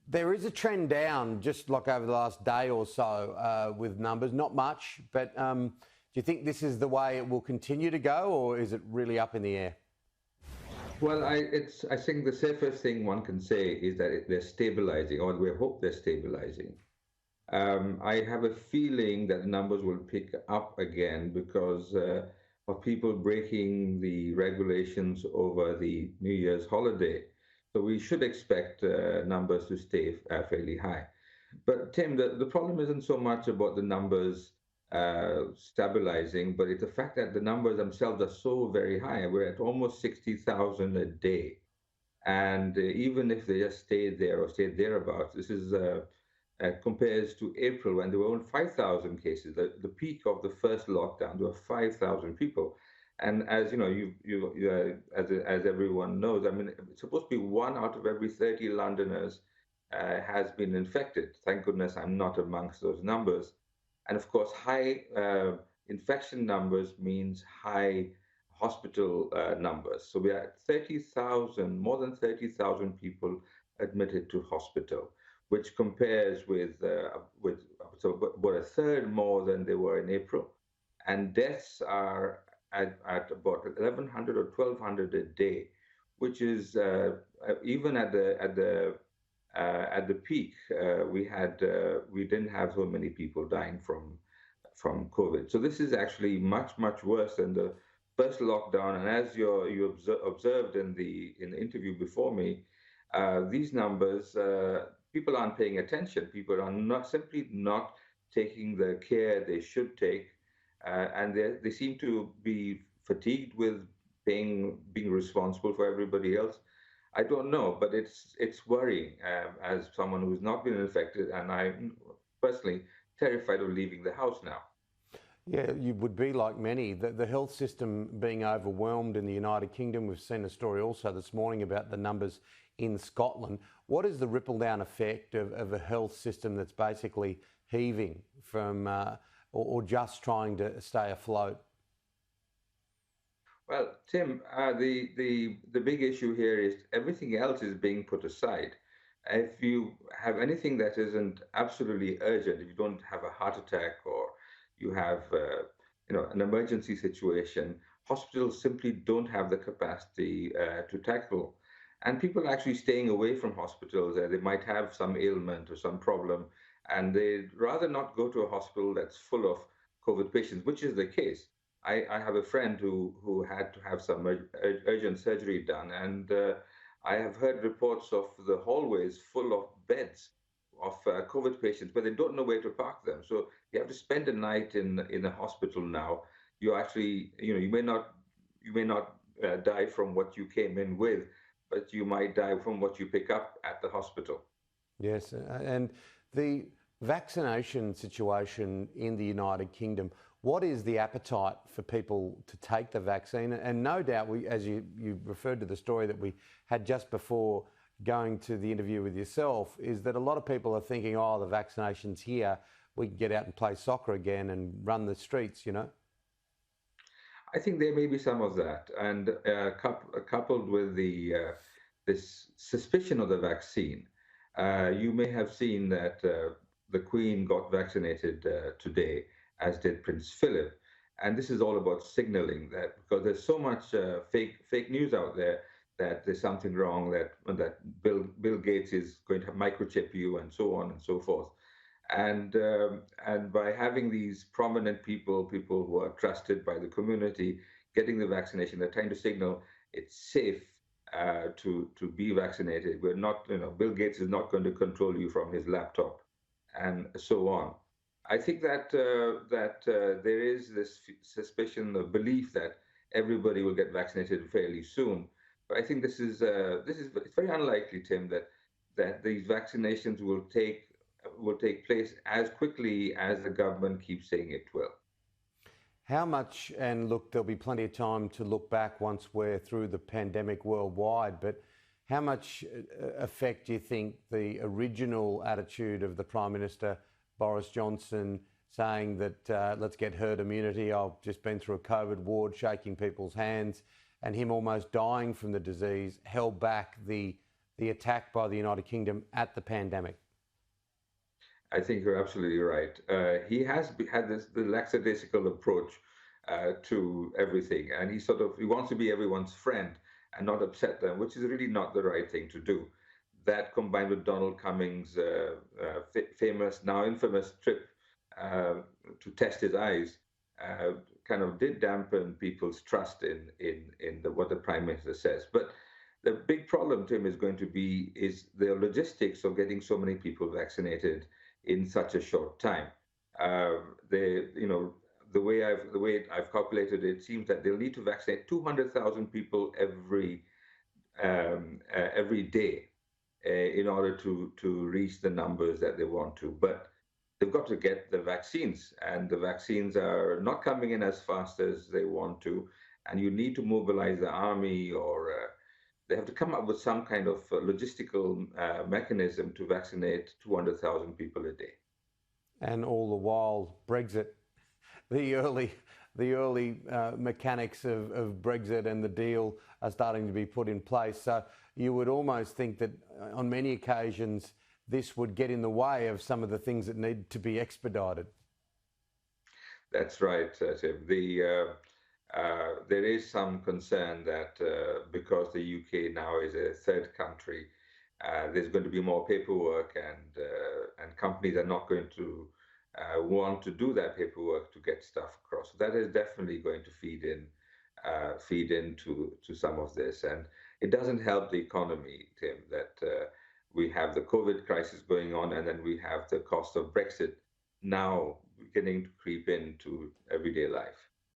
there is a trend down, just like over the last day or so with numbers. Not much, but do you think this is the way it will continue to go, or is it really up in the air? Well, I think the safest thing one can say is that they're stabilizing, or we hope they're stabilizing. I have a feeling that the numbers will pick up again because of people breaking the regulations over the New Year's holiday. So we should expect numbers to stay fairly high. But Tim, the problem isn't so much about the numbers stabilizing, but it's the fact that the numbers themselves are so very high. We're at almost 60,000 a day. And even if they just stayed there or stayed thereabouts, this is compares to April when there were only 5,000 cases. The peak of the first lockdown, there were 5,000 people. And as you know, as everyone knows, I mean, it's supposed to be 1 out of every 30 Londoners has been infected. Thank goodness I'm not amongst those numbers. And of course, high infection numbers means high hospital numbers. So we are at 30,000, more than 30,000 people admitted to hospital, which compares with so about a third more than they were in April. And deaths are at about 1,100 or 1,200 a day, which is even at the peak, we didn't have so many people dying from COVID. So this is actually much worse than the first lockdown. And as you observed in the interview before me, these numbers, people aren't paying attention. People are simply not taking the care they should take, and they seem to be fatigued with being responsible for everybody else. I don't know, but it's worrying as someone who's not been infected, and I'm personally terrified of leaving the house now. Yeah, you would be like many. The health system being overwhelmed in the United Kingdom. We've seen a story also this morning about the numbers in Scotland. What is the ripple down effect of a health system that's basically heaving from or just trying to stay afloat? Well, Tim, the big issue here is everything else is being put aside. If you have anything that isn't absolutely urgent, if you don't have a heart attack or you have an emergency situation, hospitals simply don't have the capacity to tackle. And people are actually staying away from hospitals. They might have some ailment or some problem, and they'd rather not go to a hospital that's full of COVID patients, which is the case. I have a friend who had to have some urgent surgery done, and I have heard reports of the hallways full of beds of COVID patients, but they don't know where to park them. So you have to spend a night in a hospital now. You actually, you may not die from what you came in with, but you might die from what you pick up at the hospital. Yes, and the vaccination situation in the United Kingdom, what is the appetite for people to take the vaccine? And no doubt, as you referred to the story that we had just before going to the interview with yourself, is that a lot of people are thinking, oh, the vaccination's here, we can get out and play soccer again and run the streets, I think there may be some of that, and coupled with this suspicion of the vaccine, you may have seen that the Queen got vaccinated today, as did Prince Philip, and this is all about signaling that because there's so much fake news out there that there's something wrong, that Bill Gates is going to microchip you, and so on and so forth. And by having these prominent people who are trusted by the community getting the vaccination, they're trying to signal it's safe to be vaccinated. We're not, Bill Gates is not going to control you from his laptop, and so on. I think that there is this suspicion, the belief that everybody will get vaccinated fairly soon. But I think it's very unlikely, Tim, that these vaccinations will take place as quickly as the government keeps saying it will. How much, and look, there'll be plenty of time to look back once we're through the pandemic worldwide, but how much effect do you think the original attitude of the Prime Minister, Boris Johnson, saying that let's get herd immunity, I've just been through a COVID ward, shaking people's hands, and him almost dying from the disease, held back the the attack by the United Kingdom at the pandemic? I think you're absolutely right. He has had this the lackadaisical approach to everything, and he wants to be everyone's friend and not upset them, which is really not the right thing to do. That combined with Donald Cummings' famous, now infamous trip uh, to test his eyes, kind of did dampen people's trust in what the Prime Minister says. But the big problem, Tim, is going to be is the logistics of getting so many people vaccinated in such a short time. They, you know, the way I've calculated it, seems that they'll need to vaccinate 200,000 people every day in order to reach the numbers that they want to. But they've got to get the vaccines, and the vaccines are not coming in as fast as they want to. And you need to mobilize the army, or they have to come up with some kind of logistical mechanism to vaccinate 200,000 people a day. And all the while, Brexit, the early mechanics of Brexit and the deal are starting to be put in place. So you would almost think that on many occasions this would get in the way of some of the things that need to be expedited. That's right, Tim. There is some concern that because the UK now is a third country, there's going to be more paperwork, and companies are not going to want to do that paperwork to get stuff across. So that is definitely going to feed into some of this, and it doesn't help the economy, Tim, that we have the COVID crisis going on, and then we have the cost of Brexit now beginning to creep into everyday life.